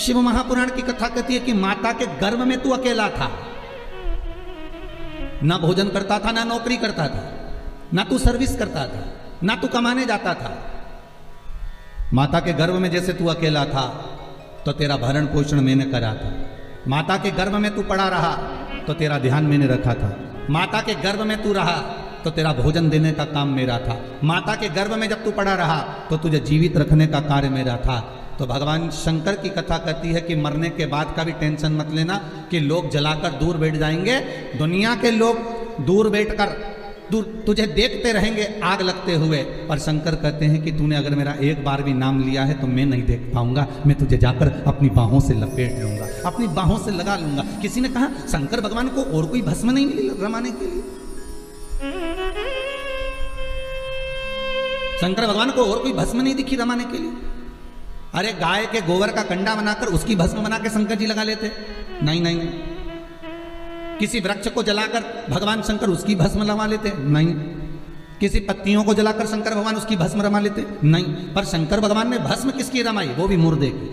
शिव महापुराण की कथा कहती है कि माता के गर्भ में तू अकेला था, ना भोजन करता था, ना नौकरी करता था, ना तू सर्विस करता था, ना तू कमाने जाता था। माता के गर्भ में जैसे तू अकेला था तो तेरा भरण पोषण मैंने करा था। माता के गर्भ में तू पड़ा रहा तो तेरा ध्यान मैंने रखा था। माता के गर्भ में तू रहा तो तेरा भोजन देने का काम मेरा था। माता के गर्भ में जब तू पड़ा रहा तो तुझे जीवित रखने का कार्य मेरा था। तो भगवान शंकर की कथा कहती है कि मरने के बाद का भी टेंशन मत लेना कि लोग जलाकर दूर बैठ जाएंगे। दुनिया के लोग दूर बैठकर तुझे देखते रहेंगे आग लगते हुए, पर शंकर कहते हैं कि तूने अगर मेरा एक बार भी नाम लिया है तो मैं नहीं देख पाऊंगा, मैं तुझे जाकर अपनी बाहों से लपेट लूंगा, अपनी बाहों से लगा लूंगा। किसी ने कहा शंकर भगवान को और कोई भस्म नहीं मिली रमाने के लिए? शंकर भगवान को और कोई भस्म नहीं दिखी रमाने के लिए? अरे गाय के गोबर का कंडा बनाकर उसकी भस्म बना के शंकर जी लगा लेते? नहीं नहीं नहीं। किसी वृक्ष को जलाकर भगवान शंकर उसकी भस्म लगा लेते? नहीं। किसी पत्तियों को जलाकर शंकर भगवान उसकी भस्म रमा लेते? नहीं। पर शंकर भगवान ने भस्म किसकी रमाई? वो भी मुर्दे की।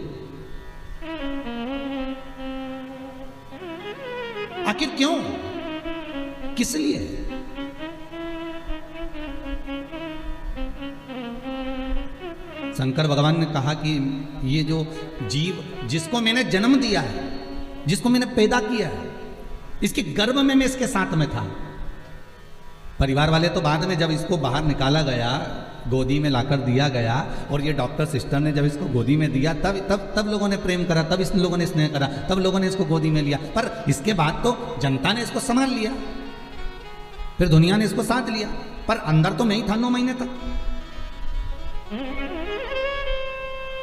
आखिर क्यों? किस लिए? शंकर भगवान ने कहा कि ये जो जीव जिसको मैंने जन्म दिया है, जिसको मैंने पैदा किया है, इसके गर्भ में मैं इसके साथ में था। परिवार वाले तो बाद में जब इसको बाहर निकाला गया, गोदी में लाकर दिया गया, और ये डॉक्टर सिस्टर ने जब इसको गोदी में दिया तब लोगों ने प्रेम करा, तब इस लोगों ने स्नेह करा, तब लोगों ने इसको गोदी में लिया। पर इसके बाद तो जनता ने इसको संभाल लिया, फिर दुनिया ने इसको साथ लिया, पर अंदर तो मैं ही था 9 महीने तक।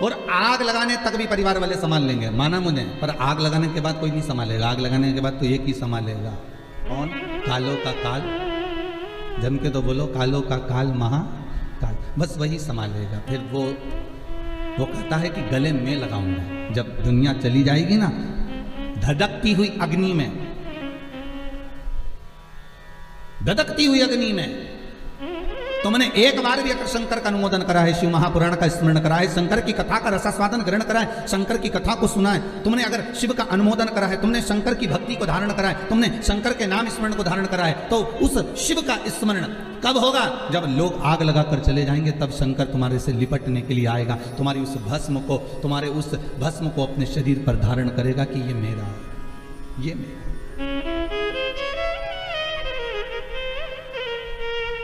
और आग लगाने तक भी परिवार वाले संभाल लेंगे, माना मुझे, पर आग लगाने के बाद कोई नहीं संभालेगा। आग लगाने के बाद तो एक ही संभालेगा। कौन? कालों का काल। जम के तो बोलो, कालों का काल महाकाल, बस वही संभालेगा। फिर वो कहता है कि गले में लगाऊंगा। जब दुनिया चली जाएगी ना, धधकती हुई अग्नि में, धधकती हुई अग्नि में, तो मैंने एक बार भी अगर शंकर का अनुमोदन करा है, शिव महापुराण का स्मरण करा है, शंकर की कथा का रसास्वादन ग्रहण करा है, शंकर की कथा को सुना है, तुमने अगर शिव का अनुमोदन करा है, तुमने शंकर की भक्ति को धारण करा है, तुमने शंकर के नाम स्मरण को धारण करा है, तो उस शिव का स्मरण कब होगा? जब लोग आग लगाकर चले जाएंगे, तब शंकर तुम्हारे से लिपटने के लिए आएगा, तुम्हारी उस भस्म को, तुम्हारे उस भस्म को अपने शरीर पर धारण करेगा कि ये मेरा है, ये मेरा।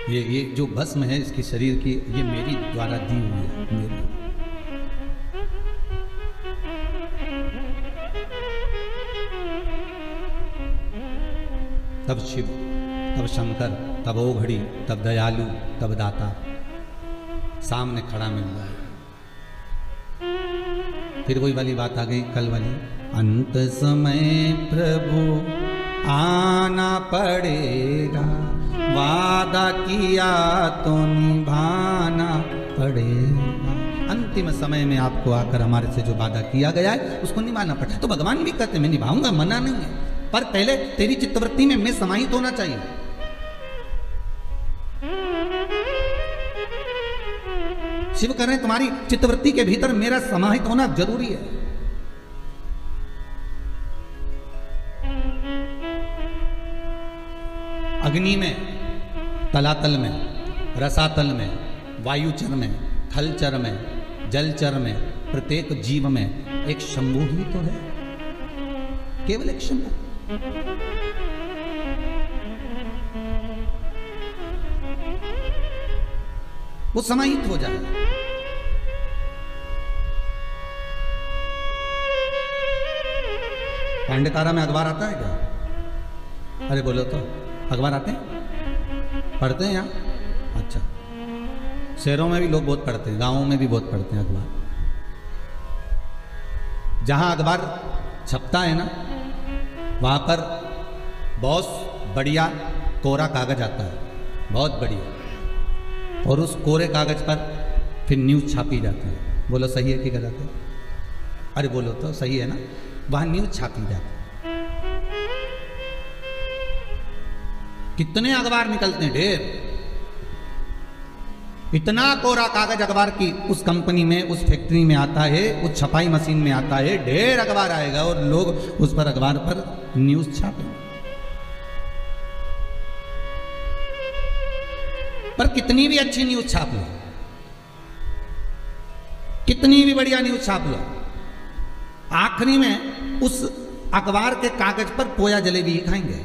ये जो भस्म है इसकी शरीर की, ये मेरी द्वारा दी हुई है, मेरी। तब शिव, तब शंकर, तब ओघड़ी, तब दयालु, तब दाता सामने खड़ा मिल जाए। फिर वही वाली बात आ गई कल वाली, अंत समय प्रभु आना पड़ेगा, वादा किया तो निभाना पड़ेगा। अंतिम समय में आपको आकर हमारे से जो वादा किया गया है उसको निभाना पड़ता है। तो भगवान भी कहते हैं मैं निभाऊंगा, मना नहीं है, पर पहले तेरी चित्तवृत्ति में मैं समाहित होना चाहिए। शिव कह रहे हैं तुम्हारी चित्तवृत्ति के भीतर मेरा समाहित होना जरूरी है। अग्नि में, तलातल में, रसातल में, वायुचर में, थलचर में, जलचर में, प्रत्येक जीव में एक शंभु ही तो है, केवल एक शंभु। वो समाहित हो जाए। पांडेतारा में अखबार आता है क्या? अरे बोलो तो, अखबार आते हैं? पढ़ते हैं यहाँ? अच्छा, शहरों में भी लोग बहुत पढ़ते हैं, गांवों में भी बहुत पढ़ते हैं अखबार। जहां अखबार छपता है ना, वहां पर बहुत बढ़िया कोरा कागज आता है, बहुत बढ़िया, और उस कोरे कागज पर फिर न्यूज़ छापी जाती है। बोलो सही है कि गलत है? अरे बोलो तो, सही है ना? वहां न्यूज़ छापी जाती है। कितने अखबार निकलते हैं, ढेर। इतना कोरा कागज अखबार की उस कंपनी में, उस फैक्ट्री में आता है, उस छपाई मशीन में आता है, ढेर अखबार आएगा और लोग उस पर अखबार पर न्यूज छापेंगे। पर कितनी भी अच्छी न्यूज छाप लो, कितनी भी बढ़िया न्यूज छाप लो, आखिरी में उस अखबार के कागज पर पोया जलेबी ही खाएंगे।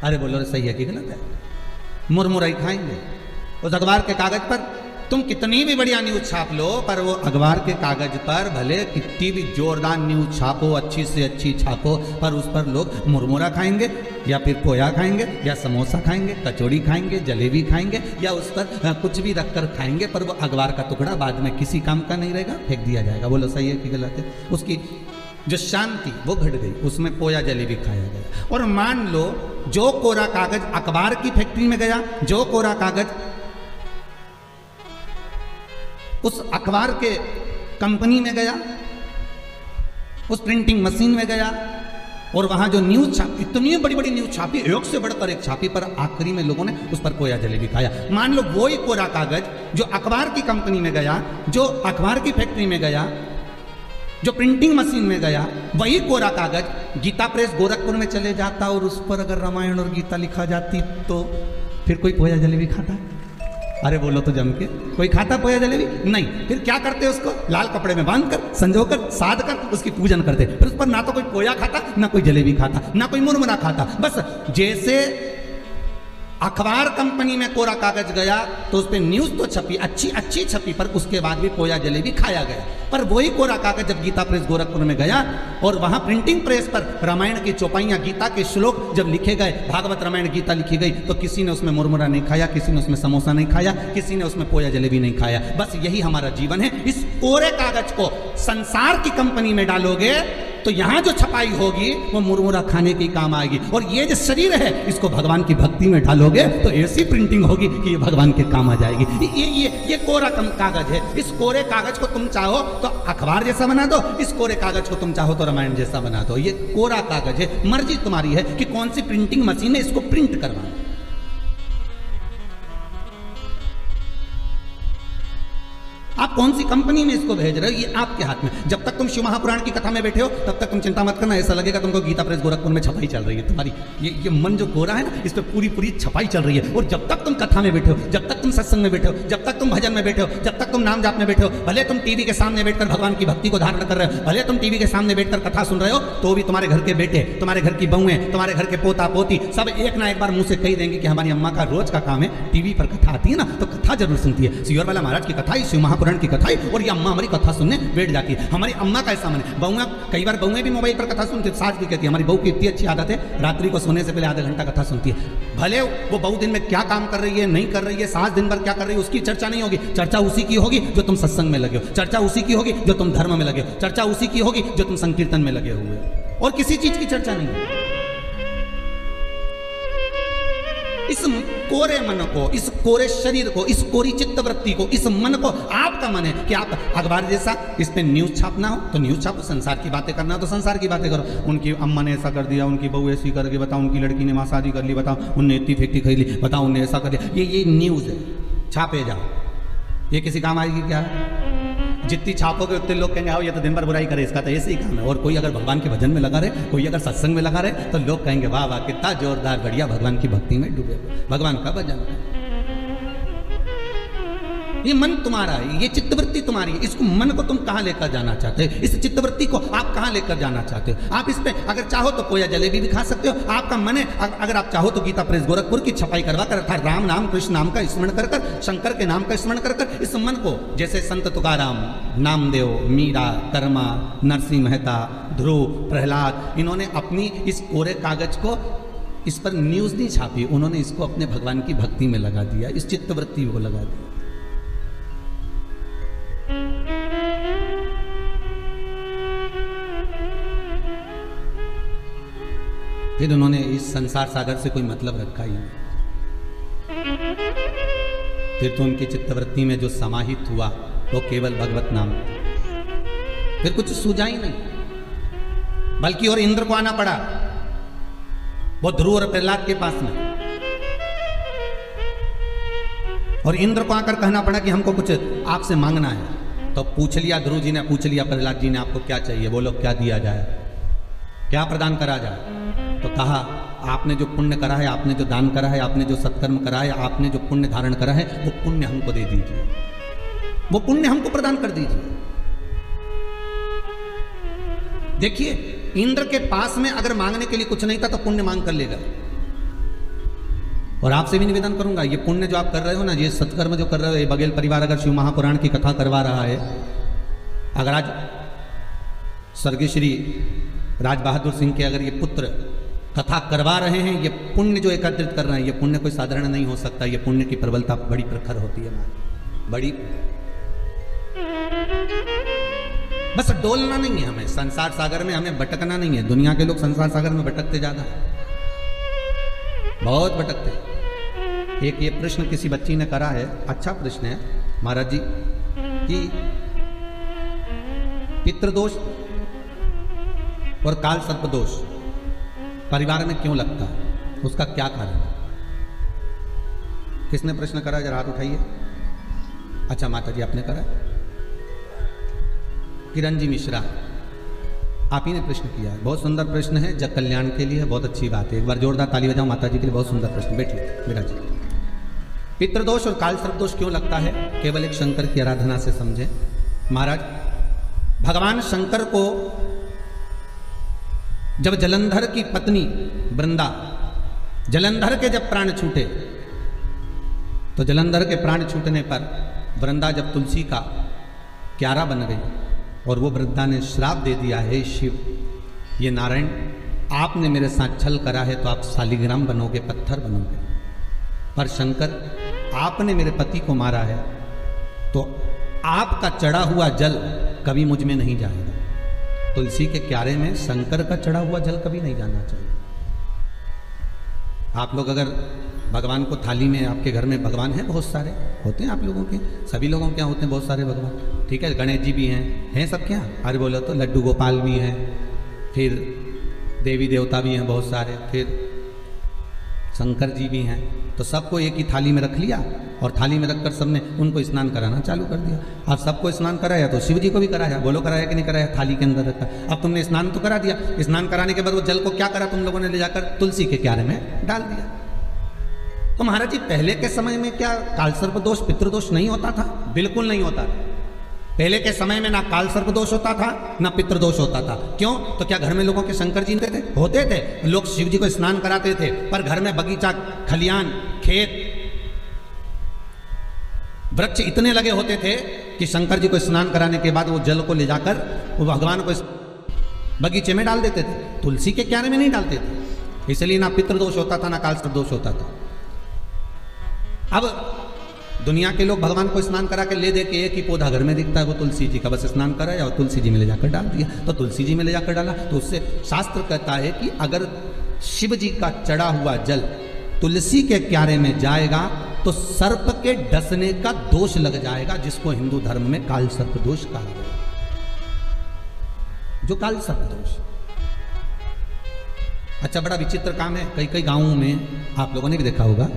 अरे बोलो सही है कि गलत है? मुरमुराई खाएंगे। उस अखबार के कागज पर तुम कितनी भी बढ़िया न्यूज छाप लो, पर वो अखबार के कागज पर भले कितनी भी जोरदार न्यूज छापो, अच्छी से अच्छी छापो, पर उस पर लोग मुरमुरा खाएंगे या फिर पोया खाएंगे या समोसा खाएंगे, कचौड़ी खाएंगे, जलेबी खाएंगे या उस पर कुछ भी रखकर खाएंगे, पर वो अखबार का टुकड़ा बाद में किसी काम का नहीं रहेगा, फेंक दिया जाएगा। बोलो सही है कि गलत है? उसकी जो शांति वो घट गई, उसमें पोया जलेबी खाया गया। और मान लो जो कोरा कागज अखबार की फैक्ट्री में गया, जो कोरा कागज उस अखबार के कंपनी में गया, उस प्रिंटिंग मशीन में गया और वहां जो न्यूज छापी, इतनी बड़ी बड़ी न्यूज छापी, एक से बढ़कर एक छापी, पर आखिरी में लोगों ने उस पर पोया जलेबी खाया। मान लो वही कोरा कागज जो अखबार की कंपनी में गया, जो अखबार की फैक्ट्री में गया, जो प्रिंटिंग मशीन में गया, वही कोरा कागज गीता प्रेस गोरखपुर में चले जाता और उस पर अगर रामायण और गीता लिखा जाती तो फिर कोई पोया जलेबी खाता? अरे बोलो तो जम के, कोई खाता पोया जलेबी? नहीं। फिर क्या करते उसको? लाल कपड़े में बांधकर, संजोकर, साध कर उसकी पूजन करते। फिर उस पर ना तो कोई पोया खाता, ना कोई जलेबी खाता, ना कोई मुरमुरा खाता। बस जैसे अखबार कंपनी में कोरा कागज गया तो उस पर न्यूज तो छपी, अच्छी अच्छी छपी, पर उसके बाद भी पोया जलेबी खाया गया। पर वही कोरा कागज जब गीता प्रेस गोरखपुर में गया और वहां प्रिंटिंग प्रेस पर रामायण की चौपाइयां, गीता के श्लोक जब लिखे गए, भागवत रामायण गीता लिखी गई, तो किसी ने उसमें मुरमुरा नहीं खाया, किसी ने उसमें समोसा नहीं खाया, किसी ने उसमें पोया जलेबी नहीं खाया। बस यही हमारा जीवन है। इस कोरे कागज को संसार की कंपनी में डालोगे तो यहां जो छपाई होगी वो मुरमुरा खाने की काम आएगी। और ये जो शरीर है इसको भगवान की भक्ति में डालोगे तो ऐसी प्रिंटिंग होगी कि ये भगवान के काम आ जाएगी। ये कोरा कागज है। इस कोरे कागज को तुम चाहो तो अखबार जैसा बना दो, इस कोरे कागज को तुम चाहो तो रामायण जैसा बना दो। ये कोरा कागज है, मर्जी तुम्हारी है कि कौन सी प्रिंटिंग मशीन है इसको प्रिंट करवाना। आप कौन सी कंपनी में इसको भेज रहे हो ये आपके हाथ में। जब तक तुम शिव महापुराण की कथा में बैठे हो तब तक तुम चिंता मत करना, ऐसा लगेगा तुमको गीता प्रेस गोरखपुर में छपाई चल रही है। तुम्हारी ये मन जो कोरा है ना, इस पे पूरी छपाई चल रही है। और जब तक तुम कथा में बैठे हो, जब तक तुम सत्संग में बैठे हो, जब तक तुम भजन में बैठे हो, जब तक तुम नाम जाप में बैठे हो, भले तुम टीवी के सामने बैठकर भगवान की भक्ति को धारण कर रहे हो, भले तुम टीवी के सामने बैठकर कथा सुन रहे हो, तो भी तुम्हारे घर के बेटे, तुम्हारे घर की बहुएं, तुम्हारे घर के पोता पोती सब एक ना एक बार मुंह से कही देंगे कि हमारी अम्मा का रोज का काम है टीवी पर कथा आती है ना तो कथा जरूर सुनती है। सियोर वाला महाराज की कथा, शिव महापुराण की कथा, और अम्मा हमारी कथा सुनने बैठ जाती है। हमारी अम्मा का ऐसा मन है। बहुएं, कई बार बहुएं भी मोबाइल पर कथा सुनती है। सास भी कहती है हमारी बहू की इतनी अच्छी आदत है, रात्रि को सोने से पहले आधा घंटा कथा सुनती है। भले वो बहू दिन में क्या काम कर रही है, नहीं कर रही है, सास दिन भर क्या कर रही है, उसकी चर्चा नहीं होगी। चर्चा उसी की होगी जो तुम सत्संग में लगे हो, चर्चा उसी की होगी जो तुम धर्म में लगे हो, चर्चा उसी की होगी जो तुम संकीर्तन में लगे हुए हो, और किसी चीज की चर्चा नहीं है। इस कोरे मन को, इस कोरे शरीर को, इस कोरी चित्तवृत्ति को, इस मन को, आपका मन है कि आप अखबार जैसा इस पे न्यूज छापना हो तो न्यूज छापो, संसार की बातें करना हो तो संसार की बातें करो। उनकी अम्मा ने ऐसा कर दिया, उनकी बहू ऐसी करके बताओ, उनकी लड़की ने वहाँ शादी कर ली, बताओ उनने इतनी फैक्ट्री खरीद ली, बताओ उनने ऐसा कर दिया। ये न्यूज है, छापे जाओ। ये किसी काम आएगी क्या? जितनी छापोगे उतने लोग कहेंगे आओ ये तो दिन भर बुराई करे, इसका तो ऐसे ही काम है। और कोई अगर भगवान के भजन में लगा रहे, कोई अगर सत्संग में लगा रहे, तो लोग कहेंगे वाह वाह कितना जोरदार, बढ़िया, भगवान की भक्ति में डूबे, भगवान का भजन। ये मन तुम्हारा है, ये चित्तवृत्ति तुम्हारी है। इसको मन को तुम कहाँ लेकर जाना चाहते हो? इस चित्तवृत्ति को आप कहाँ लेकर जाना चाहते हो? आप इस पे अगर चाहो तो पोया जलेबी भी खा सकते हो, आपका मन है। अगर आप चाहो तो गीता प्रेस गोरखपुर की छपाई करवा कर अर्थात राम नाम कृष्ण नाम का स्मरण कर कर, शंकर के नाम का स्मरण कर कर, इस मन को जैसे संत तुकाराम, नामदेव, मीरा, कर्मा, नरसिंह मेहता, ध्रुव, प्रहलाद, इन्होंने अपनी इस कोरे कागज को इस पर न्यूज नहीं छापी, उन्होंने इसको अपने भगवान की भक्ति में लगा दिया, इस चित्तवृत्ति को लगा दिया। फिर उन्होंने इस संसार सागर से कोई मतलब रखा ही नहीं। फिर तो उनकी चित्तवृत्ति में जो समाहित हुआ वो केवल भगवत नाम, फिर कुछ सूझा ही नहीं। बल्कि और इंद्र को आना पड़ा, वो ध्रुव और प्रहलाद के पास में। और इंद्र को आकर कहना पड़ा कि हमको कुछ आपसे मांगना है। तो पूछ लिया, ध्रुव जी ने पूछ लिया प्रहलाद जी ने, आपको क्या चाहिए, बोलो क्या दिया जाए, क्या प्रदान करा जाए। तो कहा आपने जो पुण्य करा है, आपने जो दान करा है, आपने जो सत्कर्म करा है, आपने जो पुण्य धारण करा है, वो पुण्य हमको दे दीजिए, वो पुण्य हमको प्रदान कर दीजिए। देखिए इंद्र के पास में अगर मांगने के लिए कुछ नहीं था तो पुण्य मांग कर लेगा। और आपसे भी निवेदन करूंगा, ये पुण्य जो आप कर रहे हो ना, ये सत्कर्म जो कर रहे हो, ये बघेल परिवार अगर शिव महापुराण की कथा करवा रहा है, अगर आज स्वर्गीय श्री राज बहादुर सिंह के अगर ये पुत्र कथा करवा रहे हैं, ये पुण्य जो एकत्रित कर रहे हैं, ये पुण्य कोई साधारण नहीं हो सकता। ये पुण्य की प्रबलता बड़ी प्रखर होती है, बड़ी। बस डोलना नहीं है हमें संसार सागर में, हमें भटकना नहीं है। दुनिया के लोग संसार सागर में भटकते ज्यादा है, बहुत भटकते हैं। एक ये प्रश्न किसी बच्ची ने करा है, अच्छा प्रश्न है महाराज जी, कि पितृदोष और काल सर्प दोष परिवार में क्यों लगता है, उसका क्या कारण है? किसने प्रश्न करा, जरा हाथ उठाइए। अच्छा माता जी आपने करा, किरण जी मिश्रा आप ही ने प्रश्न किया है। बहुत सुंदर प्रश्न है, जग कल्याण के लिए बहुत अच्छी बात है। एक बार जोरदार ताली बजाओ माता जी के लिए, बहुत सुंदर प्रश्न। बैठिए मेरा जी। पितृदोष और काल सर्प दोष क्यों लगता है, केवल एक शंकर की आराधना से समझे। महाराज भगवान शंकर को जब जलंधर की पत्नी वृंदा, जलंधर के जब प्राण छूटे, तो जलंधर के प्राण छूटने पर वृंदा जब तुलसी का क्यारा बन गई और वो वृंदा ने श्राप दे दिया, हे शिव, ये नारायण आपने मेरे साथ छल करा है तो आप शालिग्राम बनोगे, पत्थर बनोगे, पर शंकर आपने मेरे पति को मारा है तो आपका चढ़ा हुआ जल कभी मुझ में नहीं जाएगा। तुलसी के क्यारे में शंकर का चढ़ा हुआ जल कभी नहीं जाना चाहिए। आप लोग अगर भगवान को थाली में, आपके घर में भगवान हैं बहुत सारे, होते हैं आप लोगों के, सभी लोगों के यहाँ होते हैं बहुत सारे भगवान, ठीक है, गणेश जी भी हैं सब क्या, अरे बोलो तो लड्डू गोपाल भी हैं, फिर देवी देवता भी हैं बहुत सारे, फिर शंकर जी भी हैं। तो सबको एक ही थाली में रख लिया और थाली में रखकर सबने उनको स्नान कराना चालू कर दिया। अब सबको स्नान कराया तो शिव जी को भी कराया, बोलो कराया कि नहीं कराया, थाली के अंदर रखा। अब तुमने स्नान तो करा दिया, स्नान कराने के बाद वो जल को क्या करा तुम लोगों ने, ले जाकर तुलसी के क्यारे में डाल दिया। तो महाराज जी पहले के समय में क्या कालसर्प दोष पितृदोष नहीं होता था? बिल्कुल नहीं होता था। पहले के समय में ना कालसर्प दोष होता था ना पितृदोष होता था। क्यों? तो क्या घर में लोगों के शंकर जी होते थे? लोग शिव जी को स्नान कराते थे, पर घर में बगीचा, खलियान, खेत, वृक्ष इतने लगे होते थे कि शंकर जी को स्नान कराने के बाद वो जल को ले जाकर वो भगवान को बगीचे में डाल देते थे, तुलसी के क्यारे में नहीं डालते थे। इसलिए ना पितृदोष होता था ना कालसर्प दोष होता था। अब दुनिया के लोग भगवान को स्नान करा के ले दे के एक ही पौधा घर में दिखता है, वो तुलसी जी का, बस स्नान कराया और तुलसी जी में ले जाकर डाल दिया। तो तुलसी जी में ले जाकर डाला तो उससे शास्त्र कहता है कि अगर शिव जी का चढ़ा हुआ जल तुलसी के क्यारे में जाएगा तो सर्प के डसने का दोष लग जाएगा, जिसको हिंदू धर्म में काल सर्प दोष कहा गया। जो काल सर्प दोष, अच्छा बड़ा विचित्र काम है। कई कई गांवों में आप लोगों ने भी देखा होगा,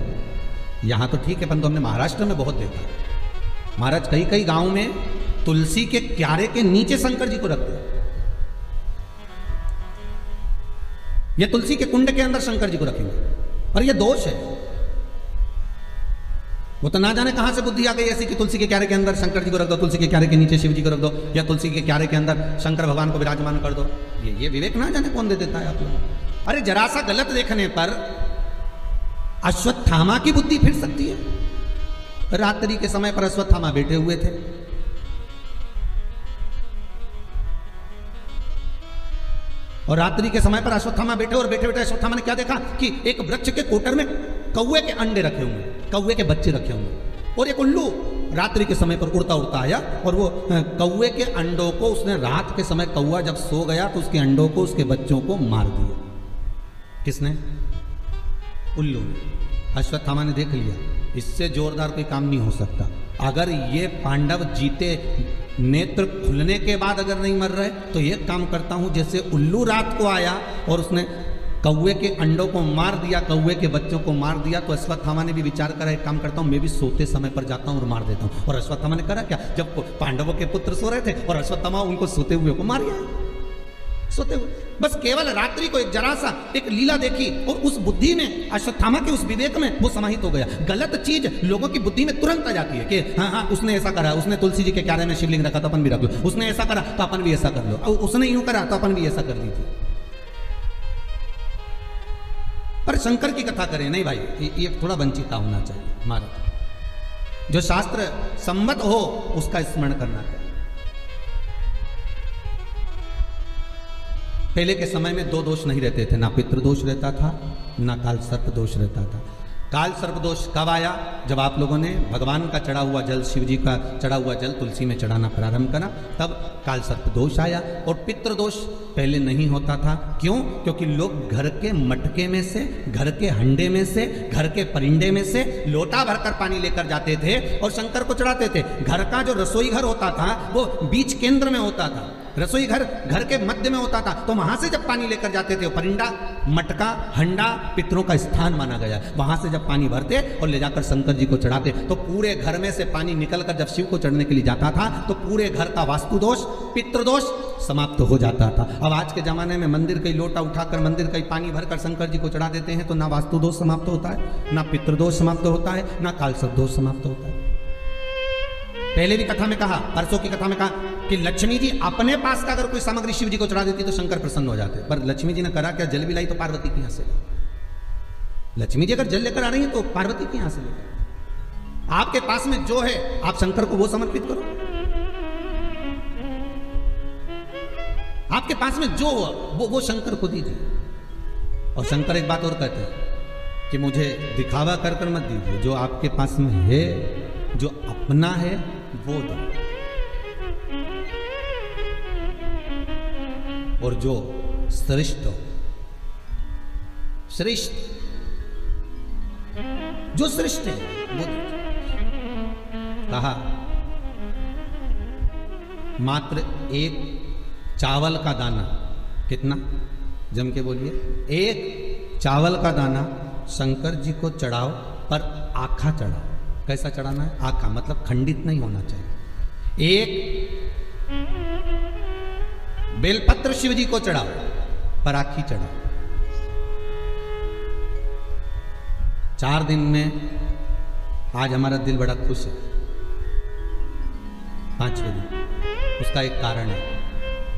यहां तो ठीक है परंतु हमने महाराष्ट्र में बहुत देखा। महाराज कई कई गांव में तुलसी के क्यारे के नीचे शंकर जी को रखते हैं, या तुलसी के कुंड के अंदर शंकर जी को रखेंगे, और यह दोष है। वो तो ना जाने कहां से बुद्धि आ गई ऐसी कि तुलसी के क्यारे के अंदर शंकर जी को रख दो, तुलसी के क्यारे के नीचे शिव जी को रख दो, या तुलसी के क्यारे के अंदर शंकर भगवान को विराजमान कर दो। ये विवेक ना जाने कौन दे देता है आप लोग। अरे जरा सा गलत देखने पर अश्वत्थामा की बुद्धि फिर सकती है। रात्रि के समय पर अश्वत्थामा बैठे हुए थे, और रात्रि के समय पर अश्वत्थामा बैठे, और बैठे बैठे अश्वत्थामा ने क्या देखा कि एक वृक्ष के कोटर में कौवे के अंडे रखे हुए, कौवे के बच्चे रखे हुए, और एक उल्लू रात्रि के समय पर उड़ता उड़ता आया और वो कौवे के अंडों को उसने, रात के समय कौवा जब सो गया तो उसके अंडों को, उसके बच्चों को मार दिया। किसने? उल्लू ने। अश्वत्थामा ने देख लिया इससे जोरदार कोई काम नहीं हो सकता। अगर ये पांडव जीते, नेत्र खुलने के बाद अगर नहीं मर रहे, तो ये काम करता हूं जैसे उल्लू रात को आया और उसने कौवे के अंडों को मार दिया, कौवे के बच्चों को मार दिया, तो अश्वत्थामा ने भी विचार करा एक काम करता हूँ, मैं भी सोते समय पर जाता हूँ और मार देता हूँ। और अश्वत्थामा ने करा क्या, जब पांडवों के पुत्र सो रहे थे और अश्वत्थामा उनको सोते हुए को मार गया, सोते हुए। बस केवल रात्रि को एक जरा सा एक लीला देखी और उस बुद्धि में, अश्वत्थामा के उस विवेक में वो समाहित हो गया। गलत चीज लोगों की बुद्धि में तुरंत आ जाती है कि हाँ हाँ उसने ऐसा करा, उसने तुलसी जी के क्यारे में शिवलिंग रखा तो अपन भी रख लो, उसने ऐसा करा तो अपन भी ऐसा कर लो, और उसने यूं करा तो अपन भी ऐसा कर लीजिए। पर शंकर की कथा करें नहीं भाई, ये थोड़ा वंचिता होना चाहिए हमारा, जो शास्त्र सम्मत हो उसका स्मरण करना चाहिए। पहले के समय में दो दोष नहीं रहते थे, ना पितृदोष रहता था, ना काल सर्प दोष रहता था। काल सर्प दोष कब आया, जब आप लोगों ने भगवान का चढ़ा हुआ जल, शिव जी का चढ़ा हुआ जल तुलसी में चढ़ाना प्रारंभ करा, तब काल सर्प दोष आया। और पितृदोष पहले नहीं होता था, क्यों? क्योंकि लोग घर के मटके में से, घर के हंडे में से, घर के परिंडे में से लोटा भरकर पानी लेकर जाते थे और शंकर को चढ़ाते थे। घर का जो रसोई घर होता था वो बीच केंद्र में होता था, रसोई घर घर के मध्य में होता था, तो वहां से जब पानी लेकर जाते थे, परिंडा, मटका, हंडा पितरों का स्थान माना गया। वहां से जब पानी भरते और ले जाकर शंकर जी को चढ़ाते, तो पूरे घर में से पानी निकलकर जब शिव को चढ़ने के लिए जाता था, तो पूरे घर का वास्तु दोष, पितृदोष समाप्त हो जाता था। अब आज के जमाने में मंदिर का लोटा उठाकर मंदिर का पानी भरकर शंकर जी को चढ़ा देते हैं, तो ना वास्तु दोष समाप्त होता है, ना पितृदोष समाप्त होता है, ना कालसर्प दोष समाप्त होता है। पहले भी कथा में कहा, परसों की कथा में कहा कि लक्ष्मी जी अपने पास का अगर कोई सामग्री शिव जी को चढ़ा देती तो शंकर प्रसन्न हो जाते, पर लक्ष्मी जी ने करा क्या, जल भी लाई तो पार्वती के यहां से। लक्ष्मी जी अगर जल लेकर आ रही है तो पार्वती के यहां से लेकर, आपके पास में जो है आप शंकर को वो समर्पित करो, आपके पास में जो वो शंकर को दीजिए। और शंकर एक बात और कहते हैं कि मुझे दिखावा कर कर मत दीजिए, जो आपके पास में है, जो अपना है वो दो, और जो श्रेष्ठ हो, श्रेष्ठ जो श्रेष्ठ है वो दो। कहा मात्र एक चावल का दाना, कितना जम के बोलिए, एक चावल का दाना शंकर जी को चढ़ाओ, पर आखा चढ़ाओ। कैसा चढ़ाना है? आखा, मतलब खंडित नहीं होना चाहिए। एक बेलपत्र शिव जी को चढ़ाओ, पर आखी चढ़ाओ। 4 दिन में आज हमारा दिल बड़ा खुश है, 5वें दिन। उसका एक कारण है,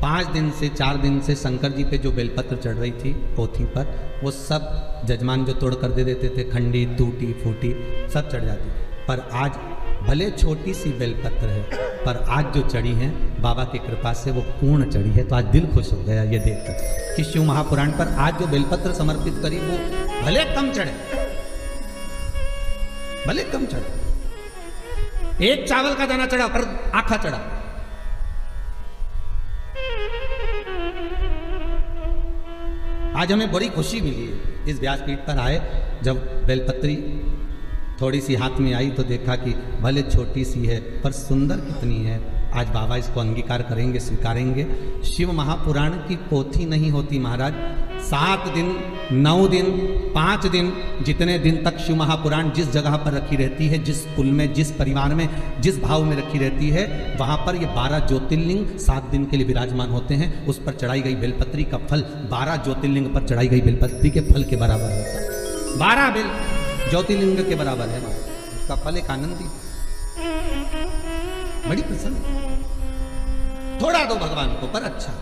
5 दिन से 4 दिन से शंकर जी पे जो बेलपत्र चढ़ रही थी पोथी पर, वो सब जजमान जो तोड़ कर दे देते थे, खंडी टूटी फूटी सब चढ़ जाती। पर आज भले छोटी सी बेलपत्र है, पर आज जो चढ़ी है बाबा की कृपा से वो पूर्ण चढ़ी है। तो आज दिल खुश हो गया ये देखकर कि शिव महापुराण पर आज जो बेलपत्र समर्पित करी वो भले कम चढ़े, भले कम चढ़े, एक चावल का दाना चढ़ा पर आखा चढ़ा। आज हमें बड़ी खुशी मिली इस व्यासपीठ पर आए, जब बेलपत्री थोड़ी सी हाथ में आई तो देखा कि भले छोटी सी है पर सुंदर कितनी है। आज बाबा इसको अंगीकार करेंगे, स्वीकारेंगे। शिव महापुराण की पोथी नहीं होती महाराज, 7 दिन 9 दिन 5 दिन जितने दिन तक शिव महापुराण जिस जगह पर रखी रहती है, जिस कुल में, जिस परिवार में, जिस भाव में रखी रहती है, वहाँ पर ये 12 ज्योतिर्लिंग 7 दिन के लिए विराजमान होते हैं। उस पर चढ़ाई गई बेलपत्री का फल 12 ज्योतिर्लिंग पर चढ़ाई गई बेलपत्री के फल के बराबर होता है। 12 बेल ज्योतिर्लिंग के बराबर है, उसका फल एक आनंदी, बड़ी प्रसन्न। थोड़ा दो भगवान को, पर अच्छा।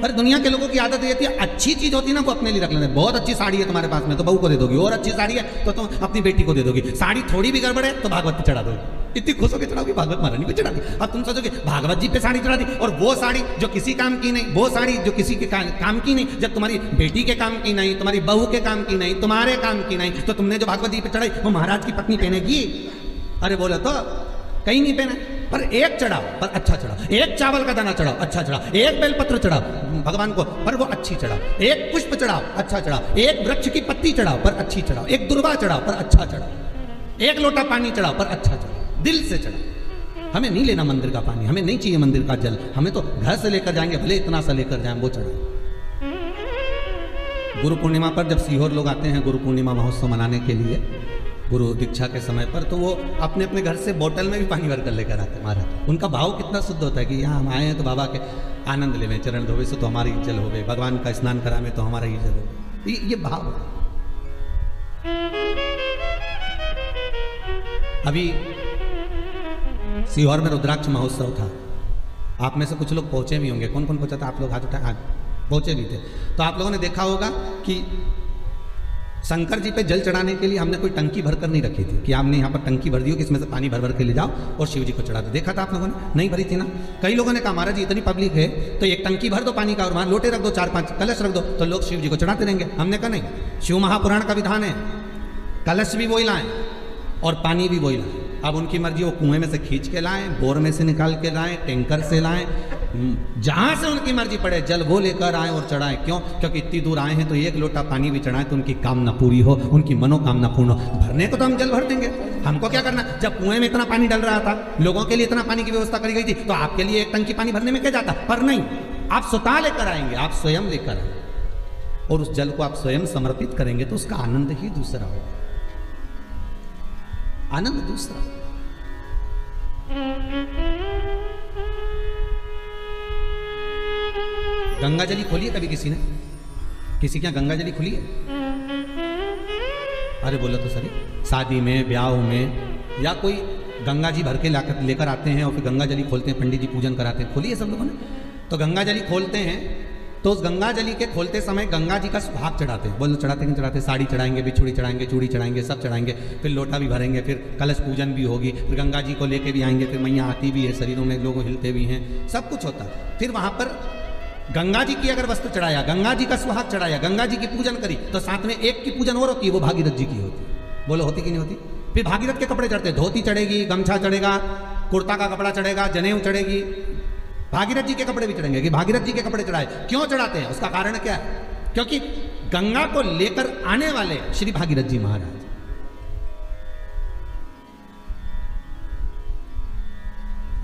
पर दुनिया के लोगों की आदत ये थी, अच्छी चीज होती ना वो अपने लिए रख लेना। बहुत अच्छी साड़ी है तुम्हारे पास में तो बहू को दे दोगी, और अच्छी साड़ी है तो तुम अपनी बेटी को दे दोगी। साड़ी थोड़ी भी गड़बड़ है तो भागवत पे चढ़ा दोगी, इतनी खुश होकर चढ़ाओगी, भागवत महारानी पे चढ़ा दी। अब तुम सोचोगे भागवत जी पे साड़ी चढ़ा दी, और वो साड़ी जो किसी काम की नहीं, वो साड़ी जो किसी के काम की नहीं, जब तुम्हारी बेटी के काम की नहीं, तुम्हारी बहू के काम की नहीं, तुम्हारे काम की नहीं, तो तुमने जो भागवत जी पे चढ़ाई वो महाराज की पत्नी पहनेगी? अरे बोले तो कहीं नहीं पहना। पर एक चढ़ाओ, पर अच्छा चढ़ाओ। एक चावल का दाना चढ़ाओ, अच्छा चढ़ाओ। एक बेलपत्र चढ़ाओ भगवान को, पर वो अच्छी चढ़ाओ। एक पुष्प चढ़ाओ, अच्छा चढ़ाओ। एक वृक्ष की पत्ती चढ़ाओ, पर अच्छी चढ़ाओ। एक दुर्वा चढ़ाओ, पर अच्छा चढ़ाओ। एक लोटा पानी चढ़ाओ, पर अच्छा चढ़ाओ। दिल से चढ़ाओ। हमें नहीं लेना मंदिर का पानी, हमें नहीं चाहिए मंदिर का जल, हमें तो घर से लेकर जाएंगे, भले इतना सा लेकर जाएं, वो चढ़ाओ। गुरु पूर्णिमा पर जब सीहोर लोग आते हैं गुरु पूर्णिमा महोत्सव मनाने के लिए गुरु दीक्षा के समय पर, तो वो अपने अपने घर से बोतल में भी पानी भर कर लेकर आते हैं महाराज। उनका भाव कितना शुद्ध होता है कि यहाँ हम आए हैं तो बाबा के आनंद लेवे, चरण धोवे से तो हमारी जल होवे, भगवान का स्नान करावे तो हमारा ही जल होवे। ये भाव है। अभी सीहोर में रुद्राक्ष महोत्सव था, आप में से कुछ लोग पहुंचे भी होंगे। कौन कौन पहुंचा था? आप लोग हाथ उठा, पहुंचे भी थे। तो आप लोगों ने देखा होगा कि शंकर जी पे जल चढ़ाने के लिए हमने कोई टंकी भरकर नहीं रखी थी कि आपने यहाँ पर टंकी भर दी हो कि इसमें से पानी भर भर के ले जाओ और शिव जी को चढ़ा दो। देखा था आप लोगों ने? नहीं भरी थी ना। कई लोगों ने कहा महाराज जी इतनी पब्लिक है तो एक टंकी भर दो पानी का और वहाँ लोटे रख दो, 4-5 कलश रख दो तो लोग शिव जी को चढ़ाते रहेंगे। हमने कहा नहीं, शिव महापुराण का विधान है कलश भी वही लाएं और पानी भी वही लाएं। अब उनकी मर्जी, वो कुएं में से खींच के लाएं, बोर में से निकाल के लाएं, टैंकर से लाएं, जहां से उनकी मर्जी पड़े जल वो लेकर आए और चढ़ाएं। क्यों? क्योंकि इतनी दूर आए हैं तो एक लोटा पानी भी चढ़ाएं तो उनकी कामना पूरी हो, उनकी मनोकामना पूर्ण हो। भरने को तो हम जल भर देंगे, हमको क्या करना। जब कुएं में इतना पानी डल रहा था, लोगों के लिए इतना पानी की व्यवस्था करी गई थी, तो आपके लिए एक टंकी पानी भरने में क्या जाता? पर नहीं, आप स्वतः लेकर आएंगे, आप स्वयं लेकर आएंगे और उस जल को आप स्वयं समर्पित करेंगे तो उसका आनंद ही दूसरा होगा, आनंद दूसरा। गंगा जली खोली है कभी किसी ने? किसी क्या गंगा जली खुली है? अरे बोलो तो सही। शादी में, ब्याह में या कोई गंगा जी भर के लेकर आते हैं और फिर गंगा जली खोलते हैं, पंडित जी पूजन कराते हैं। खोली है सब लोगों ने? तो गंगा जली खोलते हैं तो उस गंगा जली के खोलते समय गंगा जी का सुहाग चढ़ाते हैं। बोलो चढ़ाते नहीं चढ़ाते? साड़ी चढ़ाएंगे, बिछुड़ी चढ़ाएंगे, चूड़ी चढ़ाएंगे, सब चढ़ाएंगे, फिर लोटा भी भरेंगे, फिर कलश पूजन भी होगी, फिर गंगा जी को लेके भी आएंगे, फिर मैया आती भी है, शरीरों में लोग हिलते भी हैं, सब कुछ होता है। फिर वहां पर गंगा जी की अगर वस्त्र चढ़ाया, गंगा जी का सुहाग चढ़ाया, गंगा जी की पूजन करी, तो साथ में एक की पूजन और होती है, वो भागीरथ जी की होती है। बोलो होती कि नहीं होती? फिर भागीरथ के कपड़े चढ़ते, धोती चढ़ेगी, गमछा चढ़ेगा, कुर्ता का कपड़ा चढ़ेगा, जनेऊ चढ़ेगी, भागीरथ जी के कपड़े भी चढ़ेंगे कि भागीरथ जी के कपड़े चढ़ाए। क्यों चढ़ाते हैं? उसका कारण क्या है? क्योंकि गंगा को लेकर आने वाले श्री भागीरथ जी महाराज।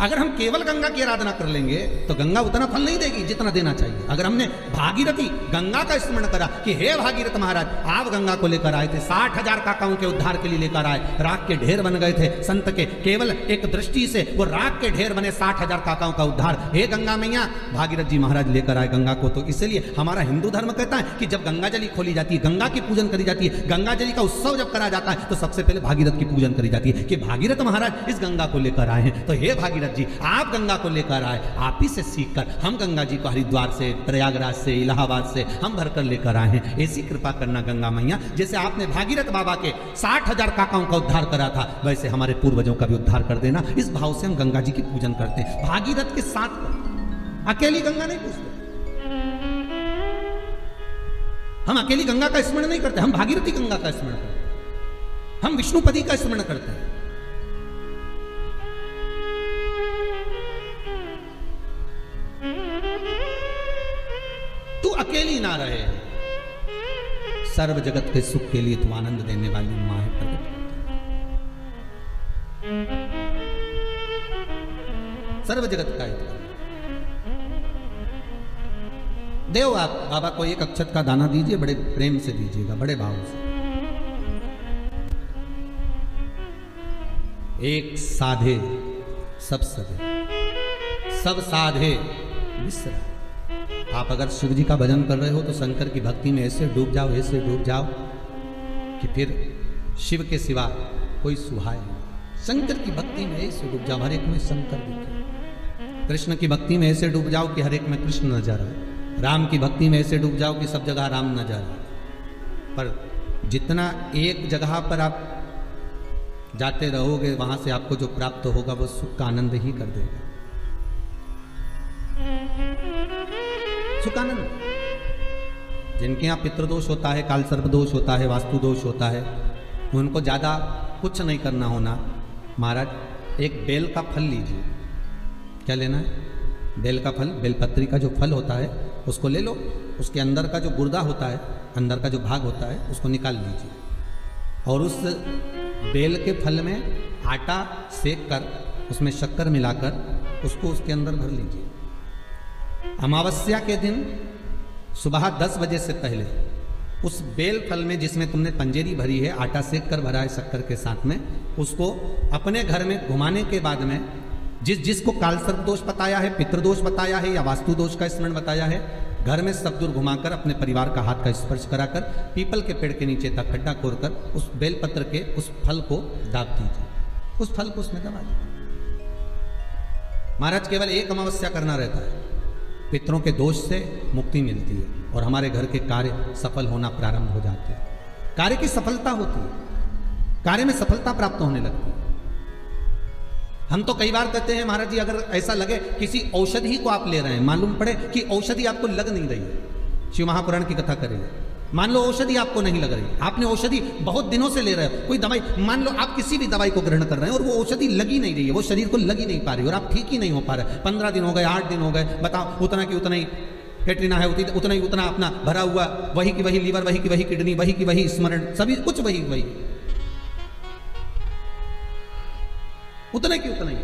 अगर हम केवल गंगा की आराधना कर लेंगे तो गंगा उतना फल नहीं देगी जितना देना चाहिए। अगर हमने भागीरथी गंगा का स्मरण करा कि हे भागीरथ महाराज आप गंगा को लेकर आए थे, 60,000 काकाओं के उद्धार के लिए लेकर आए, राख के ढेर बन गए थे संत के, केवल एक दृष्टि से वो राख के ढेर बने 60,000 काकाओं का उद्धार। हे गंगा मैया, भागीरथ जी महाराज लेकर आए गंगा को। तो इसलिए हमारा हिंदू धर्म कहता है कि जब गंगा जली खोली जाती है, गंगा की पूजन करी जाती है, गंगा जली का उत्सव जब करा जाता है, तो सबसे पहले भागीरथ की पूजन करी जाती है कि भागीरथ महाराज इस गंगा को लेकर आए हैं। तो हे भागीरथ जी आप गंगा को लेकर आए, आप ही से सीखकर हम गंगा जी को हरिद्वार से, प्रयागराज से, इलाहाबाद से हम भरकर लेकर आए हैं। ऐसी कृपा करना गंगा मैया, जैसे आपने भागीरथ बाबा के 60,000 काकाओं का उद्धार करा था, वैसे हमारे पूर्वजों का भी उद्धार कर देना। इस भाव से हम गंगा जी की पूजन करते हैं। भागीरथ के साथ अकेली गंगा नहीं पूजते, हम अकेली गंगा का स्मरण नहीं करते, हम भागीरथी गंगा का स्मरण करते हैं, हम विष्णुपति का स्मरण करते हैं। तू अकेली ना रहे, सर्व जगत के सुख के लिए तू आनंद देने वाली मां है प्रकट। सर्व जगत का हित देव। आप बाबा को एक अक्षत का दाना दीजिए, बड़े प्रेम से दीजिएगा, बड़े भाव से। एक साधे सब सधे, सब साधे विसरा। आप अगर शिव जी का भजन कर रहे हो तो शंकर की भक्ति में ऐसे डूब जाओ, ऐसे डूब जाओ कि फिर शिव के सिवा कोई सुहाए। शंकर की भक्ति में ऐसे डूब जाओ हर एक में शंकर दिखे। कृष्ण की भक्ति में ऐसे डूब जाओ कि हर एक में कृष्ण नजर आए। राम की भक्ति में ऐसे डूब जाओ कि सब जगह राम नजर आए। पर जितना एक जगह पर आप जाते रहोगे वहां से आपको जो प्राप्त होगा वो सुख का आनंद ही कर देगा। सुखानंद। जिनके यहाँ पितृदोष होता है, काल सर्प दोष होता है, वास्तु दोष होता है, उनको ज़्यादा कुछ नहीं करना होना। महाराज एक बेल का फल लीजिए। क्या लेना है? बेल का फल, बेलपत्री का जो फल होता है उसको ले लो। उसके अंदर का जो गुर्दा होता है, अंदर का जो भाग होता है, उसको निकाल लीजिए और उस बेल के फल में आटा सेक कर उसमें शक्कर मिलाकर उसको उसके अंदर भर लीजिए। अमावस्या के दिन सुबह 10 बजे से पहले उस बेल फल में जिसमें तुमने पंजेरी भरी है, आटा सेक कर भरा है शक्कर के साथ में, उसको अपने घर में घुमाने के बाद में जिसको कालसर्प दोष बताया है, पितृदोष बताया है या वास्तु दोष का स्मरण बताया है, घर में सब दूर घुमाकर अपने परिवार का हाथ का स्पर्श कराकर पीपल के पेड़ के नीचे तक खड्डा खोदकर उस बेलपत्र के उस फल को दाब दीजिए, उस फल को उसमें दबा दीजिए। महाराज केवल एक अमावस्या करना रहता है, पितरों के दोष से मुक्ति मिलती है और हमारे घर के कार्य सफल होना प्रारंभ हो जाते हैं। कार्य की सफलता होती है, कार्य में सफलता प्राप्त होने लगती है। हम तो कई बार कहते हैं महाराज जी, अगर ऐसा लगे किसी औषधि को आप ले रहे हैं, मालूम पड़े कि औषधि आपको लग नहीं रही है, शिव महापुराण की कथा करेंगे, मान लो औषधि आपको नहीं लग रही, आपने औषधि बहुत दिनों से ले रहे हो, कोई दवाई, मान लो आप किसी भी दवाई को ग्रहण कर रहे हैं और वो औषधि लगी नहीं रही है, वो शरीर को लगी नहीं पा रही और आप ठीक ही नहीं हो पा रहे, 15 दिन हो गए, 8 दिन हो गए, बताओ, उतना की उतना ही कैटरीना है, उतना ही उतना अपना भरा हुआ, वही की वही लीवर, वही की वही किडनी, वही की वही स्मरण, सभी कुछ वही वही, उतने की उतना ही।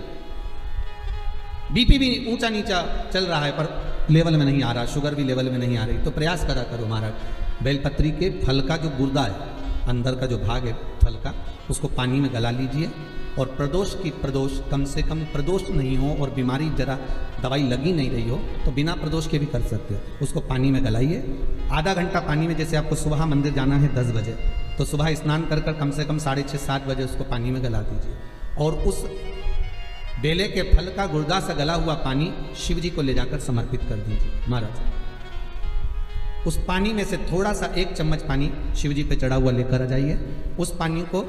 बीपी भी ऊंचा नीचा चल रहा है पर लेवल में नहीं आ रहा, शुगर भी लेवल में नहीं आ रही, तो प्रयास करा करो महाराज, बेलपत्री के फल का जो गुर्दा है, अंदर का जो भाग है फल का, उसको पानी में गला लीजिए और प्रदोष कम से कम प्रदोष नहीं हो और बीमारी जरा दवाई लगी नहीं रही हो तो बिना प्रदोष के भी कर सकते हो, उसको पानी में गलाइए, आधा घंटा पानी में, जैसे आपको सुबह मंदिर जाना है 10 बजे, तो सुबह स्नान कर कम से कम 6:30-7 बजे उसको पानी में गला दीजिए और उस बेले के फल का गुर्दा से गला हुआ पानी शिव जी को ले जाकर समर्पित कर दीजिए महाराज। उस पानी में से थोड़ा सा 1 चम्मच पानी शिव जी पे चढ़ा हुआ लेकर आ जाइए। उस पानी को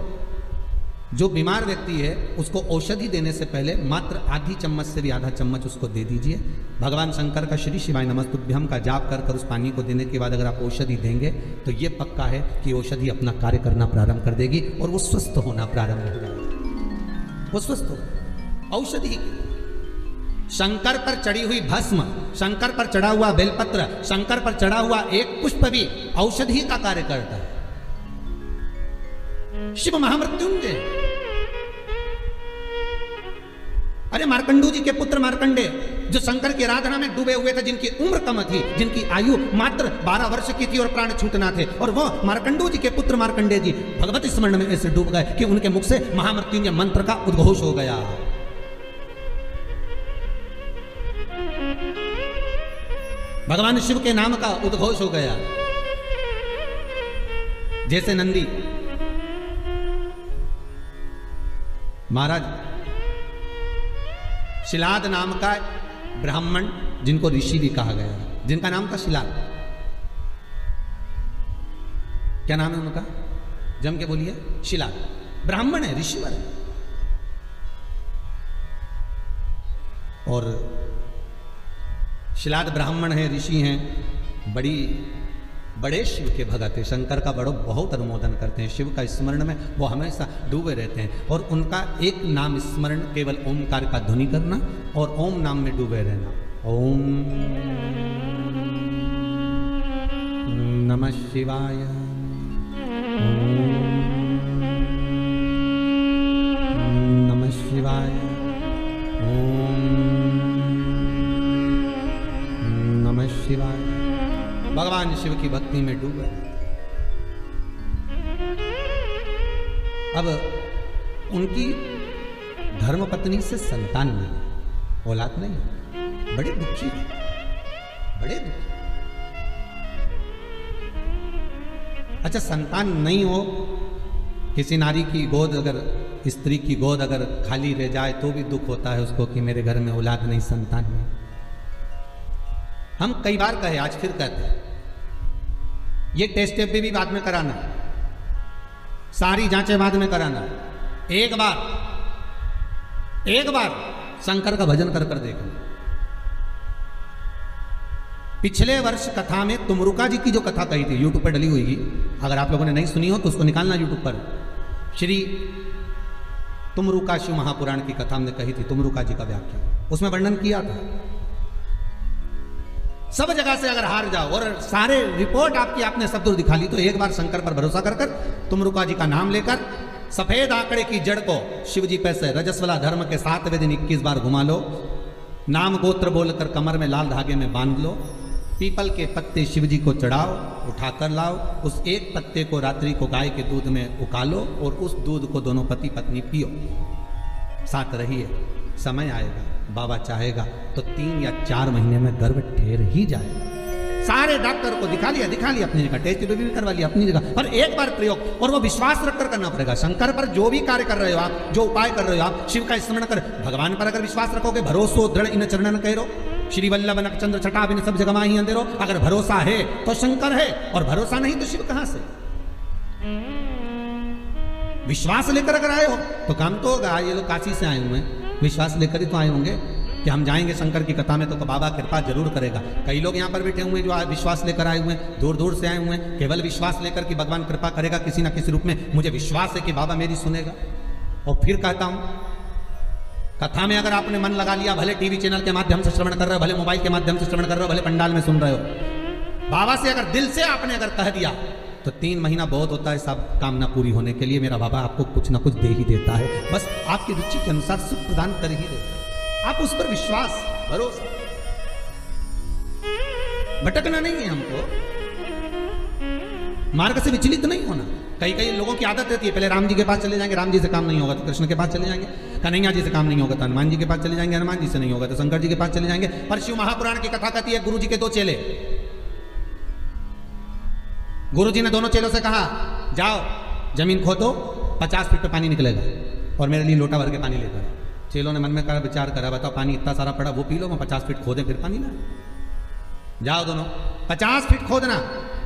जो बीमार व्यक्ति है उसको औषधि देने से पहले मात्र आधी चम्मच से भी आधा चम्मच उसको दे दीजिए। भगवान शंकर का श्री शिवाय नमस्तुभ्यम का जाप कर कर उस पानी को देने के बाद अगर आप औषधि देंगे तो ये पक्का है कि औषधि अपना कार्य करना प्रारंभ कर देगी और वो स्वस्थ होना प्रारंभ हो जाएगा, वो स्वस्थ हो। औषधि शंकर पर चढ़ी हुई भस्म, शंकर पर चढ़ा हुआ बेलपत्र, शंकर पर चढ़ा हुआ एक पुष्प भी औषधि का कार्य करता है। शिव महामृत्युंजय, अरे मार्कंडू जी के पुत्र मार्कंडे जो शंकर की आराधना में डूबे हुए थे, जिनकी उम्र कम थी, जिनकी आयु मात्र 12 वर्ष की थी और प्राण छूटना थे, और वो मार्कंडू जी के पुत्र मार्कंडे जी भगवती स्मरण में ऐसे डूब गए कि उनके मुख से महामृत्युंजय मंत्र का उद्घोष हो गया। भगवान शिव के नाम का उद्घोष हो गया। जैसे नंदी महाराज, शिलाद नाम का ब्राह्मण जिनको ऋषि भी कहा गया, जिनका नाम था शिलाद, क्या नाम है उनका, जम के बोलिए, शिलाद, ब्राह्मण है, ऋषिवर है। और शिलाद ब्राह्मण है, ऋषि हैं, बड़े शिव के भगत है, शंकर का बहुत अनुमोदन करते हैं, शिव का स्मरण में वो हमेशा डूबे रहते हैं। और उनका एक नाम स्मरण, केवल ओमकार का ध्वनि करना और ओम नाम में डूबे रहना। ओम नमः शिवाय, ओम नमः शिवाय, ओम नमः शिवाय। भगवान शिव की भक्ति में डूब गए। अब उनकी धर्मपत्नी से संतान नहीं, औलाद नहीं, बड़े दुखी है, बड़े दुखी। अच्छा, संतान नहीं हो, किसी नारी की गोद, अगर स्त्री की गोद अगर खाली रह जाए तो भी दुख होता है उसको कि मेरे घर में औलाद नहीं, संतान नहीं। हम कई बार कहे, आज फिर कहते हैं, ये टेस्ट भी बाद में कराना, सारी जांचें बाद में कराना। एक बार शंकर का भजन कर कर देखना। पिछले वर्ष कथा में तुमरुका जी की जो कथा कही थी, यूट्यूब पर डली हुई, अगर आप लोगों ने नहीं सुनी हो तो उसको निकालना यूट्यूब पर। श्री तुमरुका शिव महापुराण की कथा हमने कही थी, तुमरुका जी का व्याख्या, उसमें वर्णन किया था। सब जगह से अगर हार जाओ और सारे रिपोर्ट आपने सब दूर दिखा ली, तो एक बार शंकर पर भरोसा कर कर तुमरुका जी का नाम लेकर सफेद आंकड़े की जड़ को शिव जी पे से रजस्वला धर्म के 7वें दिन 21 बार घुमा लो, नाम गोत्र बोलकर कमर में लाल धागे में बांध लो, पीपल के पत्ते शिवजी को चढ़ाओ, उठाकर लाओ, उस एक पत्ते को रात्रि को गाय के दूध में उकालो और उस दूध को दोनों पति पत्नी पियो, साथ रहिए। समय आएगा, बाबा चाहेगा तो 3 या 4 महीने में गर्भ ठहर ही जाएगा। सारे डॉक्टर को दिखा लिया अपनी जगह, टेस्ट भी करवा लिया अपनी जगह, पर एक बार प्रयोग, और वो विश्वास रखकर करना पड़ेगा। शंकर पर जो भी कार्य कर रहे हो आप, जो उपाय कर रहे हो आप, शिव का स्मरण कर, भगवान पर अगर विश्वास रखोगे, भरोसो दृढ़ इन चरणन कहो, श्री वल्लभ नक्षत्र छटा बिन सब जगह माही अंधेरो। अगर भरोसा है तो शंकर है, और भरोसा नहीं तो शिव कहां से? विश्वास लेकर अगर आए हो तो काम तो होगा। ये लोग काशी से आए हुए हैं, विश्वास लेकर ही तो आए होंगे कि हम जाएंगे शंकर की कथा में तो बाबा कृपा जरूर करेगा। कई लोग यहाँ पर बैठे हुए हैं जो विश्वास लेकर आए हुए हैं, दूर दूर से आए हुए हैं, केवल विश्वास लेकर कि भगवान कृपा करेगा किसी ना किसी रूप में, मुझे विश्वास है कि बाबा मेरी सुनेगा। और फिर कहता हूं, कथा में अगर आपने मन लगा लिया, भले टीवी चैनल के माध्यम से श्रवण कर रहे हो, भले मोबाइल के माध्यम से श्रवण कर रहे हो, भले पंडाल में सुन रहे हो, बाबा से अगर दिल से आपने अगर कह दिया तो 3 महीना बहुत होता है सब कामना पूरी होने के लिए। मेरा बाबा आपको कुछ ना कुछ दे ही देता है, बस आपकी रुचि के अनुसार सुख प्रदान कर ही देता है। आप उस पर विश्वास, भरोसा, भटकना नहीं है हमको, मार्ग से विचलित नहीं होना। कई लोगों की आदत रहती है, पहले राम जी के पास चले जाएंगे, राम जी से काम नहीं होगा तो कृष्ण के पास चले जाएंगे, कन्हैया जी से काम नहीं होगा तो हनुमान जी के पास चले जाएंगे, हनुमान जी से नहीं होगा तो शंकर जी के पास चले जाएंगे। पर शिव महापुराण की कथा कहती है, गुरु जी के 2 चेले, गुरु जी ने दोनों चेलों से कहा, जाओ जमीन खोदो, 50 फीट पे पानी निकलेगा और मेरे लिए लोटा भर के पानी लेकर। चेलों ने मन में कहा, विचार करा, बताओ पानी इतना सारा पड़ा, वो पी लो, मैं 50 फीट खोदे फिर पानी लाए। जाओ दोनों 50 फीट खोदना,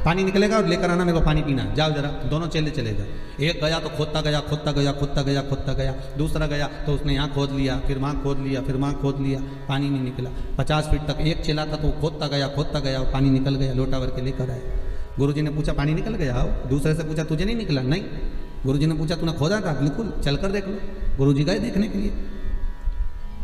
पानी निकलेगा और लेकर आना, मेरे को पानी पीना। जाओ जरा। दोनों चेले चले गए। एक गया तो खोदता गया, खोदता गया, खोदता गया, खोदता गया। दूसरा गया तो उसने यहाँ खोद लिया, फिर वहाँ खोद लिया, फिर वहाँ खोद लिया, पानी नहीं निकला। 50 फीट तक एक चेला था तो खोदता गया, पानी निकल गया, लोटा भर के लेकर आए। गुरुजी ने पूछा, पानी निकल गया? हो। दूसरे से पूछा, तुझे नहीं निकला? नहीं। गुरुजी ने पूछा, तूने खोदा था? बिल्कुल, चलकर देख लो। गुरुजी गए देखने के लिए।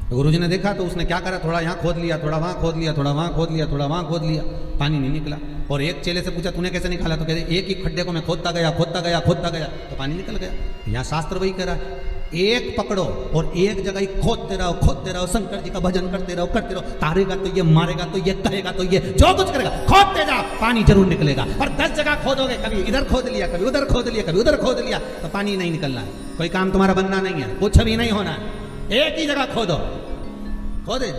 गुरुजी ने देखा तो उसने क्या करा, थोड़ा यहाँ खोद लिया, थोड़ा वहाँ खोद लिया, थोड़ा वहाँ खोद लिया, थोड़ा वहाँ खोद लिया, पानी नहीं निकला। और एक चेले से पूछा, तूने कैसे निकाला? तो कहते, एक ही खड्डे को मैं खोदता गया तो पानी निकल गया। यहाँ शास्त्र वही कह रहा है, एक पकड़ो और एक जगह ही खोदते रहो, शंकर जी का भजन करते रहो, तारेगा तो ये, मारेगा तो ये, कहेगा तो ये, जो कुछ करेगा खोदते जाओ, पानी जरूर निकलेगा। और 10 जगह खोदोगे, कभी इधर खोद लिया, कभी उधर खोद लिया, कभी उधर खोद लिया, तो पानी नहीं निकलना है। कोई काम तुम्हारा बनना नहीं है, कुछ भी नहीं होना है। एक ही जगह खोदो, खोदे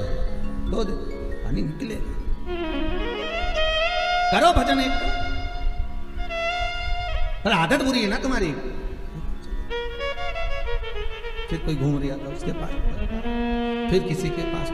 पानी निकलेगा। करो भजन एक, पर आदत बुरी है ना तुम्हारी। फिर कोई घूम रहा था उसके पास, फिर किसी के पास।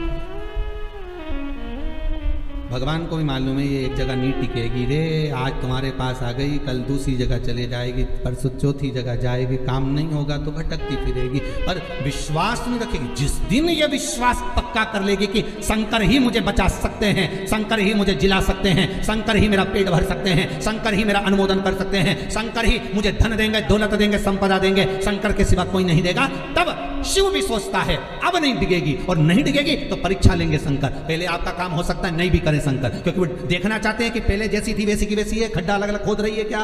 भगवान को भी मालूम है ये एक जगह नहीं टिकेगी रे, आज तुम्हारे पास आ गई, कल दूसरी जगह चले जाएगी, परसों चौथी जगह जाएगी, काम नहीं होगा तो भटकती फिरेगी, पर विश्वास नहीं रखेगी। जिस दिन ये विश्वास पक्का कर लेगी कि शंकर ही मुझे बचा सकते हैं, शंकर ही मुझे जिला सकते हैं, शंकर ही मेरा पेट भर सकते हैं, शंकर ही मेरा अनुमोदन कर सकते हैं, शंकर ही मुझे धन देंगे, दौलत देंगे, संपदा देंगे, शंकर के सिवा कोई नहीं देगा, तब शिव भी सोचता है अब नहीं डिगेगी, और नहीं डिगेगी तो परीक्षा लेंगे शंकर। पहले आपका काम हो सकता है नहीं भी करे शंकर, क्योंकि वो देखना चाहते हैं कि पहले जैसी थी वैसी की वैसी है, खड्डा अलग अलग खोद रही है क्या।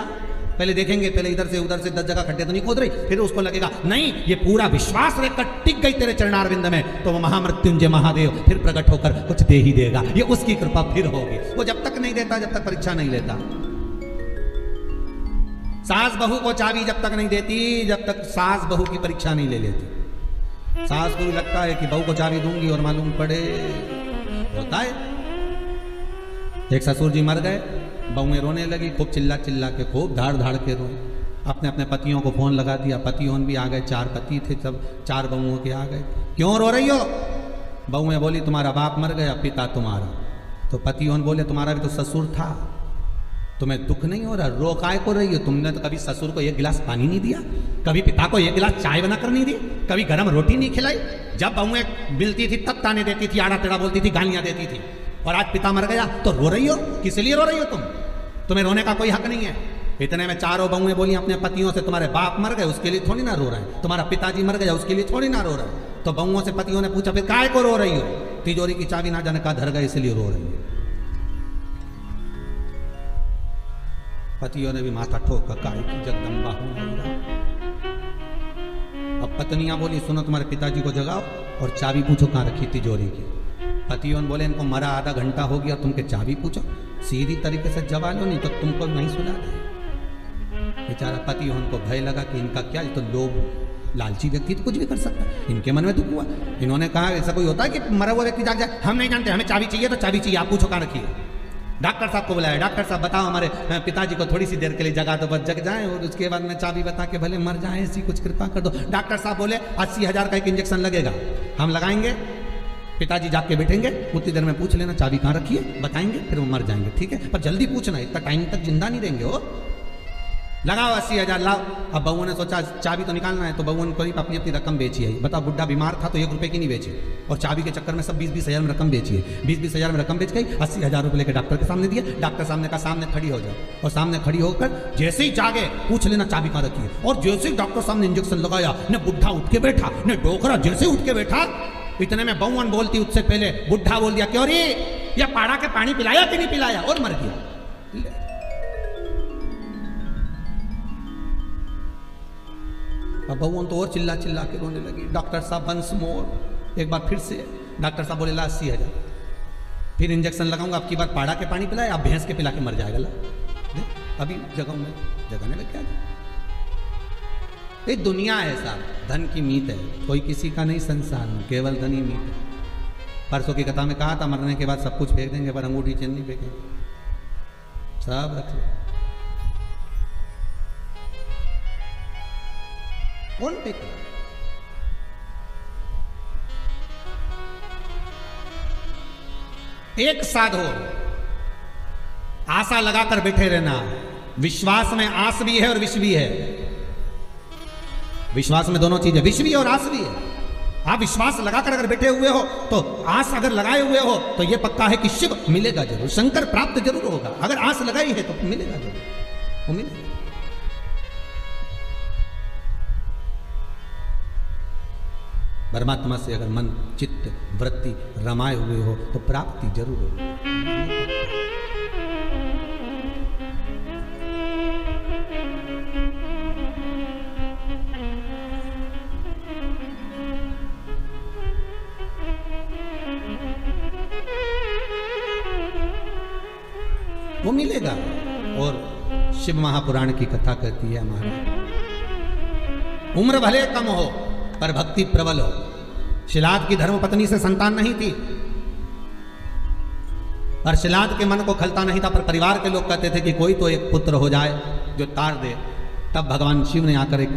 पहले देखेंगे, पहले इधर से उधर से 10 जगह खड्डे तो नहीं खोद रही, फिर उसको लगेगा नहीं ये पूरा विश्वास रहकर टिक गई तेरे चरणारविंद में, तो वो महामृत्युंजय महादेव फिर प्रकट होकर कुछ दे ही देगा। ये उसकी कृपा फिर होगी। वो जब तक नहीं देता, जब तक परीक्षा नहीं लेता। सास बहू को चाबी जब तक नहीं देती, जब तक सास बहू की परीक्षा नहीं ले लेती। सास को भी लगता है कि बहू को चाबी दूंगी और मालूम पड़े होता है। एक ससुर जी मर गए, बहुएं रोने लगी, खूब चिल्ला चिल्ला के, खूब धाड़ धाड़ के रोए। अपने अपने पतियों को फोन लगा दिया, पतियों भी आ गए, 4 पति थे, सब 4 बहुओं के आ गए। क्यों रो रही हो? बहुएं बोली तुम्हारा बाप मर गया, पिता तुम्हारा। तो पतियों बोले तुम्हारा भी तो ससुर था, तुम्हें दुख नहीं हो रहा, रो काय को रही हो? तुमने तो कभी ससुर को 1 गिलास पानी नहीं दिया, कभी पिता को 1 गिलास चाय बनाकर नहीं दी, कभी गरम रोटी नहीं खिलाई। जब बहुएं मिलती थी तब ताने देती थी, आड़ा टेढ़ा बोलती थी, गालियां देती थी। और आज पिता मर गया तो रो रही हो? किस लिए रो रही हो तुम? तुम्हें रोने का कोई हक नहीं है। इतने में 4 बहुएं बोली अपने पतियों से, तुम्हारे बाप मर गए उसके लिए थोड़ी ना रो रहे हैं, तुम्हारा पिताजी मर गया उसके लिए थोड़ी ना रो रहे हैं। तो बहुओं से पतियों ने पूछा, फिर काय को रो रही हो? तिजोरी की चाबी ना जाने का धर गए इसलिए रो रही है। पतियों ने भी माथा ठोका, काय की जगदम्बा हूं। अब पत्नियां बोली, सुनो तुम्हारे पिताजी को जगाओ और चाबी पूछो कहाँ रखी तिजोरी की। पतियों बोले, इनको मरा आधा घंटा हो गया, तुम के चाबी पूछो। सीधी तरीके से जवा लो, नहीं तो तुमको नहीं सुना दे। बेचारा पति हो, उनको भय लगा कि इनका क्या, ये तो लोग लालची व्यक्ति तो कुछ भी कर सकता है। इनके मन में दुख हुआ। इन्होंने कहा ऐसा कोई होता है कि मरा हुआ व्यक्ति जाग जाए, हम नहीं जानते, हमें चाबी चाहिए तो चाबी चाहिए, आप पूछो कहाँ रखिए। डॉक्टर साहब को बुलाया, डॉक्टर साहब बताओ हमारे पिताजी को थोड़ी सी देर के लिए जगा दो, बस जग जाए और उसके बाद में चाबी बता के भले मर जाए, ऐसी कुछ कृपा कर दो। डॉक्टर साहब बोले 80,000 का एक इंजेक्शन लगेगा, हम लगाएंगे, पिताजी जाग के बैठेंगे, उतनी देर में पूछ लेना चाबी कहाँ रखी है, बताएंगे, फिर वो मर जाएंगे, ठीक है, पर जल्दी पूछना, इतना टाइम तक जिंदा नहीं रहेंगे वो। लगाओ 80,000 लाओ। अब बहू ने सोचा चाबी तो निकालना है, तो बहू ने करीब अपनी अपनी रकम बेची है। बताओ, बुढ़ा बीमार था तो 1 रुपए की नहीं बेची, और चाबी के चक्कर में सब 20-20 हज़ार में रकम बेची है। 20-20 हज़ार में रकम बेच गई, 80,000 रुपये लेकर डॉक्टर के सामने दिए। डॉक्टर सामने का सामने खड़ी हो जाओ, और सामने खड़ी होकर जैसे ही जागे पूछ लेना चाबी कहाँ रखी है। और जैसे ही डॉक्टर सामने इंजेक्शन लगाया, न बुढ़ा उठ के बैठा, न डोकरा जैसे उठ के बैठा, इतने में बहून बोलती उससे पहले बुढ़ा बोल दिया, क्यों रे, या पाड़ा के पानी पिलाया कि नहीं पिलाया, और मर गया। अब बहू तो और चिल्ला चिल्ला के रोने लगी। डॉक्टर साहब वंस मोर, एक बार फिर से डॉक्टर साहब बोले ला 80,000, फिर इंजेक्शन लगाऊंगा, अब की बार पाड़ा के पानी पिलाए, आप भैंस के पिला के मर जाएगा। ला अभी जगाने में क्या, ये दुनिया है साहब, धन की मीत है, कोई किसी का नहीं संसार में, केवल धन ही मीत है। परसों की कथा में कहा था मरने के बाद सब कुछ फेंक देंगे, पर अंगूठी चेन नहीं फेंकेंगे, सब रख लो। कौन फेंक? एक साधो आशा लगाकर बैठे रहना। विश्वास में आस भी है और विष भी है। विश्वास में दोनों चीजें, विष भी है और आस भी है। आप विश्वास लगाकर अगर बैठे हुए हो, तो आस अगर लगाए हुए हो, तो यह पक्का है कि शिव मिलेगा जरूर, शंकर प्राप्त जरूर होगा। अगर आस लगाई है तो मिलेगा जरूर, वो मिलेगा। परमात्मा से अगर मन चित्त वृत्ति रमाए हुए हो तो प्राप्ति जरूर होगी। वो मिलेगा। और शिव महापुराण की कथा कहती है हमारी, उम्र भले कम हो पर भक्ति प्रबल हो। शिलाद की धर्मपत्नी से संतान नहीं थी, पर शिलाद के मन को खलता नहीं था, पर परिवार के लोग कहते थे कि कोई तो एक पुत्र हो जाए जो तार दे। तब भगवान शिव ने आकर एक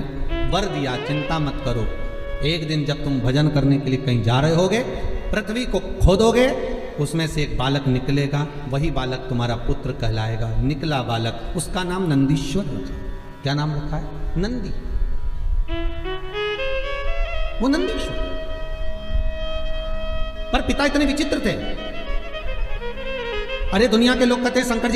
वर दिया, चिंता मत करो, एक दिन जब तुम भजन करने के लिए कहीं जा रहे होगे, पृथ्वी को खोदोगे, उसमें से एक बालक निकलेगा, वही बालक तुम्हारा पुत्र कहलाएगा। निकला बालक, उसका नाम नंदीश्वर रखा। क्या नाम रखा है? नंदी। वो नंदीश्वर। पर पिता इतने विचित्र थे। अरे दुनिया के लोग कहते हैं शंकर जी